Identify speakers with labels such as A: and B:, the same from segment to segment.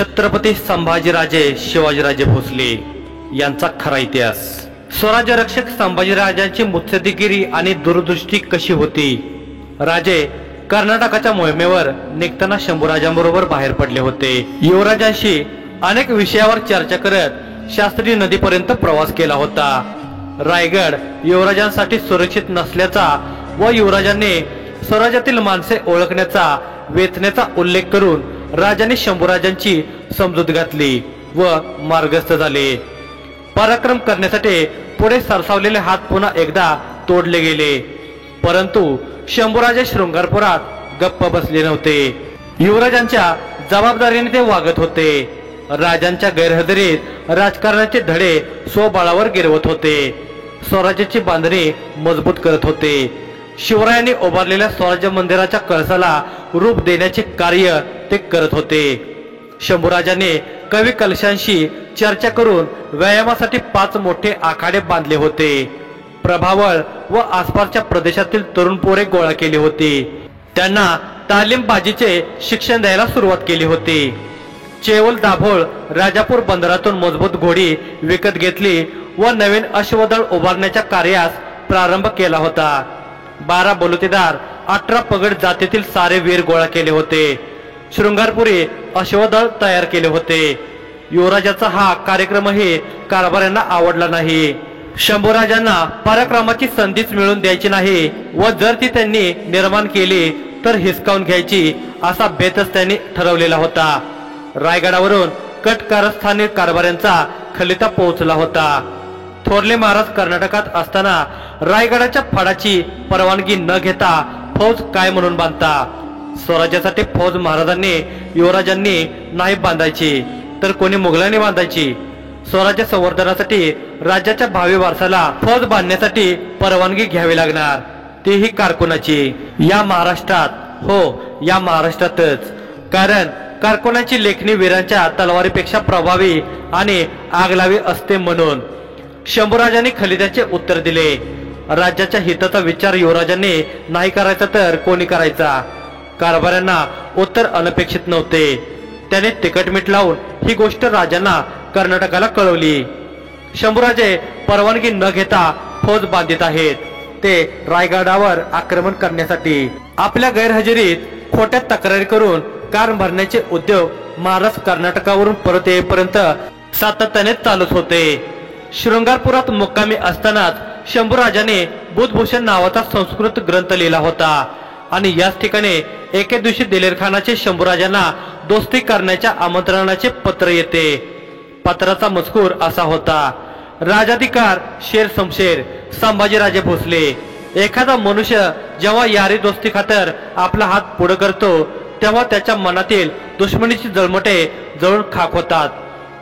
A: छत्रपती संभाजीराजे शिवाजीराजे भोसले यांचा खरा इतिहास। स्वराज्य रक्षक संभाजीराजांची मुत्सद्देगिरी आणि दूरदृष्टी कशी होती। राजे कर्नाटकाच्या मोहिमेवर निघताना शंभूराजांबरोबर बाहेर पडले होते। युवराजांशी अनेक विषयावर चर्चा करत शास्त्री नदीपर्यंत प्रवास केला होता। रायगड युवराजांसाठी सुरक्षित नसल्याचा व युवराजांनी स्वराज्यातील माणसे ओळखण्याचा वेचण्याचा उल्लेख करून राजाने शंभूराजांची समजूत घातली व मार्गस्थ झाले। पराक्रम करण्यासाठी पुढे सरसावलेले हात पुन्हा एकदा तोडले गेले, परंतु शंभूराजे शृंगारपुरात गप्प बसले नव्हते। युवराजांच्या जबाबदारीने ते वागत होते। राजांच्या गैरहजेरीत राजकारणाचे धडे स्वबळावर गिरवत होते। स्वराज्याची बांधणी मजबूत करत होते। शिवरायांनी उभारलेल्या स्वराज्य मंदिराच्या कळसाला रूप देण्याचे कार्य ते करत होते। शंभूराजांनी कवी कलशांशी चर्चा करून व्यायामासाठी 5 मोठे आखाडे बांधले होते। प्रभावळ व आसपासच्या प्रदेशातील तरुण पोरे गोळा केली होती। त्यांना तालीमबाजीचे शिक्षण द्यायला सुरुवात केली होती। चेवल दाभोळ राजापूर बंदरातून मजबूत घोडी विकत घेतली व नवीन अश्वदळ उभारण्याच्या कार्यास प्रारंभ केला होता। 12 बलुतेदार 18 पगड जातीतील सारे वीर गोळा केले होते। शृंगारपुरी अश्वदळ तयार केले होते। युवराजाचा हा कार्यक्रमही कारभाऱ्यांना आवडला नाही। शंभूराजांना पराक्रमाची संधीच मिळून द्यायची नाही व जर ती त्यांनी निर्माण केली तर हिसकावून घ्यायची असा बेतच त्यांनी ठरवलेला होता। रायगडावरून कट कारस्थानी कारभाऱ्यांचा खलिता पोहोचला होता। थोरले महाराज कर्नाटकात असताना रायगडाच्या फडाची परवानगी न घेता फौज काय म्हणून बांधता। स्वराज्यासाठी फौज महाराजांनी युवराजांनी नाही बांधायची तर कोणी मुघलांनी बांधायची। स्वराज्य संवर्धनासाठी राज्याच्या भावी वारसाला फौज बांधण्यासाठी परवानगी घ्यावी लागणार, तीही कारकुनाची। या महाराष्ट्रात, हो या महाराष्ट्रातच, कारण कारकुनाची लेखणी वीरांच्या तलवारीपेक्षा प्रभावी आणि आगलावी असते म्हणून। शंभूराजांनी खलित्याचे उत्तर दिले। राज्याच्या हिताचा विचार युवराजांनी नाही करायचा तर कोणी करायचा। कारभाऱ्यांना उत्तर अनपेक्षित नव्हते। त्याने तिकटमीठ लावून ही गोष्ट राजांना कर्नाटकाला कळवली। शंभूराजे परवानगी न घेता फौज बांधित आहेत, ते रायगडावर आक्रमण करण्यासाठी। आपल्या गैरहजेरीत खोट्या तक्रारी करून कार भरण्याचे उद्योग महाराज कर्नाटकावरून परत येईपर्यंत सातत्याने चालूच होते। शृंगारपुरात मुक्कामी असतानाच शंभूराजाने बुधभूषण नावाचा संस्कृत ग्रंथ लिहिला होता आणि याच ठिकाणी एके दिवशी दिलेर खानाचे शंभूराजांना दोस्ती करण्याच्या आमंत्रणाचे पत्र येते। पत्राचा मजकूर असा होता: राजाधिकार शेर समशेर संभाजीराजे भोसले। एखादा मनुष्य जेव्हा यारी दोस्ती खातर आपला हात पुढे करतो तेव्हा त्याच्या मनातील दुश्मनीची जळमटे जळून खाक होतात।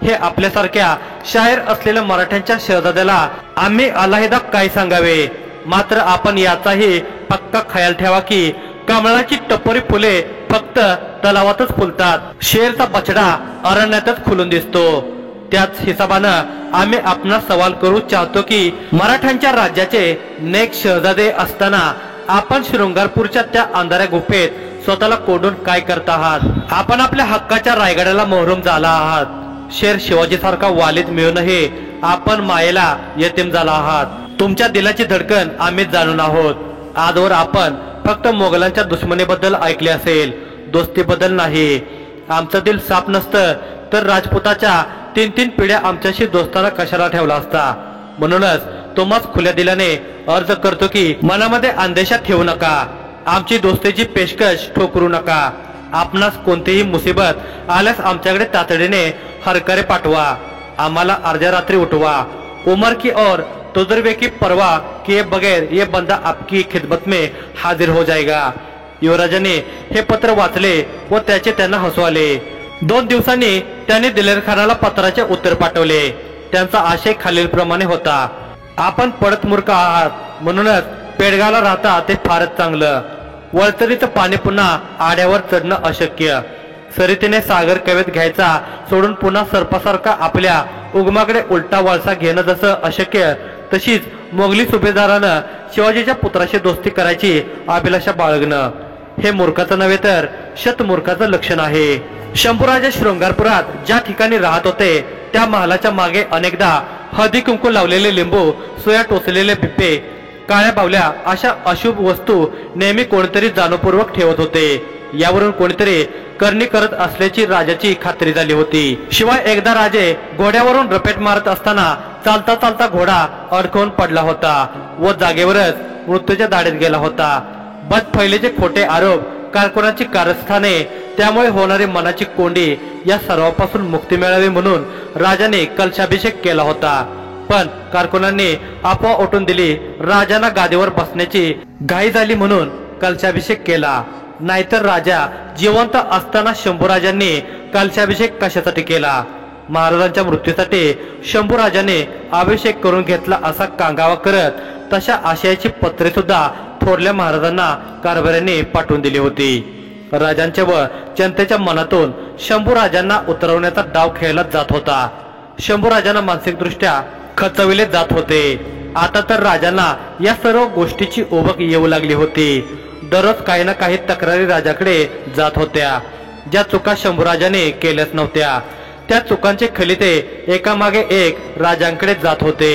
A: हे आपल्यासारख्या शायर असलेल्या मराठ्यांच्या शहजाद्याला आम्ही अलहिदा काय सांगावे, मात्र आपण याचाही पक्का ख्याल ठेवा की कमळाची टपोरी फुले फक्त तलावातच फुलतात, शेरचा बछडा अरण्यातच खुलून दिसतो। त्याच हिसाबानं आम्ही आपणास सवाल करू चाहतो की मराठ्यांच्या राज्याचे नेक शहजादे असताना आपण शृंगारपूरच्या त्या अंधाऱ्या गुफेत स्वतःला कोंडून काय करता आहात। आपण आपल्या हक्काच्या रायगडाला मोहरम झाला आहात। शेर शिवाजी सारखा वालीद मिळूनही आपण मायेला यतीम झाला आहात। तुमच्या दिलाची धडकन आम्हीच जाणून आहोत। आजवर आपण फक्त मोगलांच्या दुश्मनीबद्दल ऐकले असेल, दोस्तीबद्दल नाही। आमचं दिल साफ नसतं तर राजपुताच्या 3-3 पिढ्या आमच्याशी दोस्ताना कशाला ठेवला असता। म्हणूनच तुम्हाच खुल्या दिलाने अर्ज करतो की मनामध्ये अंदेशा ठेवू नका, आमची दोस्तीची पेशकश ठोकरू नका। आपणास कोणतीही मुसीबत आल्यास आमच्याकडे तातडीने हरकरे पाठवा, आम्हाला अर्ध्या रात्री उठवा। उमर की और तजुर्बे की परवा किए बगैर ये बंदा आपकी खिदमत में हाजिर हो जाएगा। युवराजांनी हे पत्र वाचले व त्याचे त्यांना हसू आले। 2 दिवसांनी त्यांनी दिलेर खानाला पत्राचे उत्तर पाठवले। त्यांचा आशय खालीलप्रमाणे होता: आपण पडत मूर्ख आहात म्हणूनच पेडगावला राहता ते फारच चांगलं। वळतरीचं पाणी पुन्हा आड्यावर चढणं अशक्य। सरितेने सागर कवेत घ्यायचा सोडून पुन्हा सर्पासारखा आपल्या उगमाकडे उलटा वळसा घेणं जसं अशक्य, तशीच मोगली सुभेदारानं शिवाजीच्या पुत्राशी दोस्ती करायची अभिलाषा बाळगणं हे मूर्खाचं नव्हे तर शतमूर्खाचं लक्षण आहे। शंभूराजे शृंगारपुरात ज्या ठिकाणी राहत होते त्या महालाच्या मागे अनेकदा हळदी कुंकू लावलेले लिंबू, सोया टोचलेले पिपे, काळ्या बावल्या अशा अशुभ वस्तू नेहमी कोणीतरी जाणीवपूर्वक ठेवत होते। यावरून कोणीतरी करणी करत असल्याची राजाची खात्री झाली होती। शिवाय एकदा राजे घोड्यावरून रपेट मारत असताना चालता चालता घोडा अडकवून पडला होता व जागेवरच मृत्यूच्या दाढेत गेला होता। बदफैलीचे खोटे आरोप, कारकुनाची कारस्थाने, त्यामुळे होणारी मनाची कोंडी या सर्वांपासून मुक्ती मिळावी म्हणून राजाने कलशाभिषेक केला होता। पण कारकुनांनी अफवा उठून दिली, राजांना गादीवर बसण्याची घाई झाली म्हणून कलशाभिषेक केला। नाहीतर राजा जिवंत असताना शंभूराजांनी कलशाभिषेक कशासाठी केला? महाराजांच्या मृत्यूसाठी शंभूराजाने अभिषेक करून घेतला असा कांगावा करत तशा आशयाची पत्रे सुद्धा थोरल्या महाराजांना कारभाऱ्यांनी पाठवून दिली होती। राजांच्या व जनतेच्या मनातून शंभूराजांना उतरवण्याचा डाव खेळला जात होता। शंभूराजांना मानसिकदृष्ट्या खचविले जात होते। आता तर राजांना या सर्व गोष्टीची ओबक येऊ लागली होती। दररोज काही ना काही तक्रारी राजाकडे जात होत्या। ज्या चुका शंभूराजाने केल्याच नव्हत्या त्या चुकांचे खलिते एकामागे एक राजांकडे जात होते।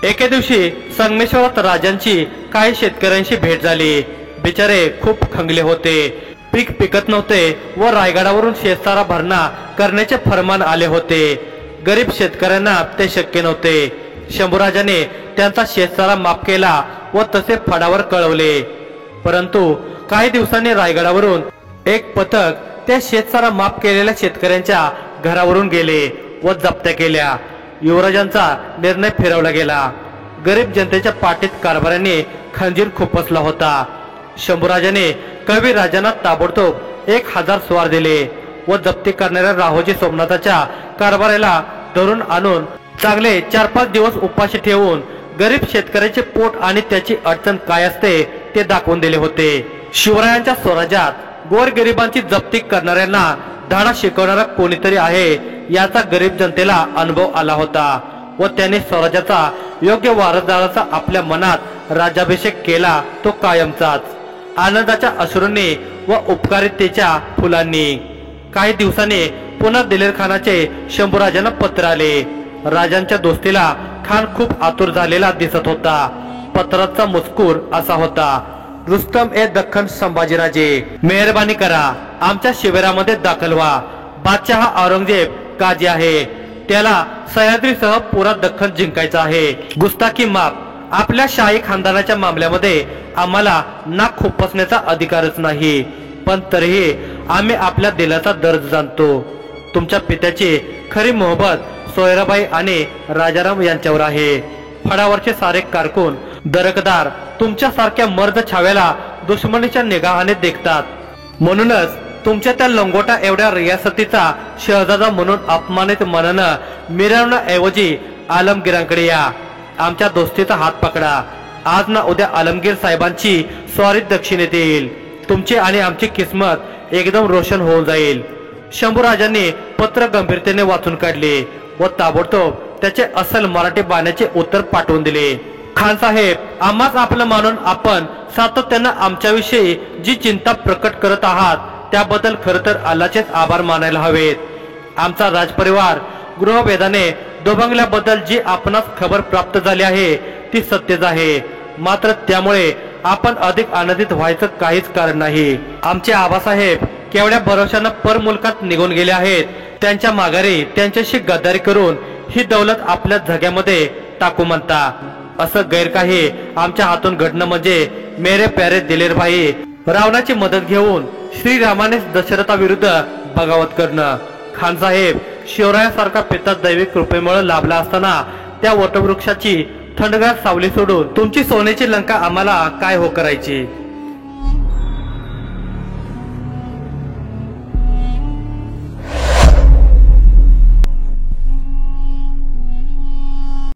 A: एके दिवशी संगमेश्वरात राजांची काही शेतकऱ्यांशी भेट झाली। बिचारे खूप खंगले होते, पीक पिकत नव्हते व रायगडावरून शेतसारा भरणा करण्याचे फरमान आले होते। गरीब शेतकऱ्यांना ते शक्य नव्हते। शंभूराजाने त्यांचा शेतसारा माफ केला व तसे फडावर कळवले। परंतु काही दिवसांनी रायगडावरून एक पथक त्या शेतसारा माफ केलेल्या शेतकऱ्यांच्या घरावरून गेले व जप्त्या केल्या। युवराजांचा निर्णय फिरवला गेला। गरीब जनतेच्या पाठीत कारभाऱ्यांनी खंजीर खुपसला होता। शंभूराजाने कवी राजांना ताबडतोब 1000 स्वार दिले व जप्ती करणाऱ्या राहोजी सोमनाथाच्या कारभाऱ्याला धरून आणून चांगले 4-5 दिवस उपाशी ठेवून गरीब शेतकऱ्याचे पोट आणि त्याची अडचण काय असते ते दाखवून दिले होते। शिवरायांच्या स्वराज्यात गोरगरिबांची जप्ती करणाऱ्यांना धडा शिकवणारा कोणीतरी आहे याचा गरीब जनतेला अनुभव आला होता व त्याने स्वराज्याचा योग्य वारसदाराचा आपल्या मनात राज्याभिषेक केला, तो कायमचाच। आनंदाच्या अश्रूंनी व उपकारितेच्या फुलांनी। काही दिवसांनी पुन्हा दिलेर खानाचे शंभूराजांना पत्र आले। राजांच्या दोस्तीला खान खूप आतुर झालेला दिसत होता। पत्राचा मजकूर असा होता, रुस्तम ए दख्खन संभाजीराजे, मेहरबानी करा, आमच्या शिबिरामध्ये दाखल व्हा। बादशाह औरंगजेब काजी आहे, त्याला सह्याद्रीसह पुरा दख्खन जिंकायचा आहे। गुस्ताखी माफ, आपल्या शाही खानदानाच्या मामल्यामध्ये आम्हाला नाक खुपसण्याचा अधिकारच नाही, पण तरीही आम्ही आपल्या दिलाचा दर्द जाणतो। तुमच्या पित्याची खरी मोहब्बत सोयराबाई आणि राजाराम यांच्यावर आहे। फडावरचे सारे कारकून दरकदार तुमच्यासारख्या मर्द छाव्याला दुश्मनीच्या निगाहाने देखतात। म्हणूनच तुमच्या त्या लंगोटा एवढ्या रियासतीचा शहजादा म्हणून अपमानित मनानं मिरवण्याऐवजी आलमगीरांकडे या, आमच्या दोस्तीचा हात पकडा। आज ना उद्या आलमगीर साहेबांची स्वारी दक्षिणेत येईल, तुमची आणि आमची किस्मत एकदम रोशन होऊन जाईल। शंभूराजांनी पत्र गंभीरतेने वाचून काढले व ताबडतोब त्याचे असल मराठी बाण्याचे उत्तर पाठवून दिले। खान साहेब, आम्हाच आपलं मानून आपण सातत्यानं आमच्याविषयी जी चिंता प्रकट करत आहात त्याबद्दल खरं तर अल्लाचेच आभार मानायला हवेत। आमचा राजपरिवार गृहभेदाने दुभंगल्याबद्दल जी आपणास खबर प्राप्त झाली आहे ती सत्यच आहे, मात्र त्यामुळे आपण अधिक आनंदित व्हायचं काहीच कारण नाही। आमचे आबासाहेब केवढ्या भरोशानं परमुलकात निघून गेले आहेत, त्यांच्या माघारी त्यांच्याशी गद्दारी करून ही दौलत आपल्या झग्यामध्ये टाकू म्हणता। असं गैर काही आमच्या हातून घडणं म्हणजे मेरे प्यारे दिलेर भाई, रावणाची मदत घेऊन श्रीरामाने दशरथाविरुद्ध बगावत करणं। खान साहेब, शिवरायासारखा पिता दैविक कृपेमुळे लाभला असताना त्या वटवृक्षाची थंडगार सावली सोडून तुमची सोन्याची लंका आम्हाला काय हो करायची?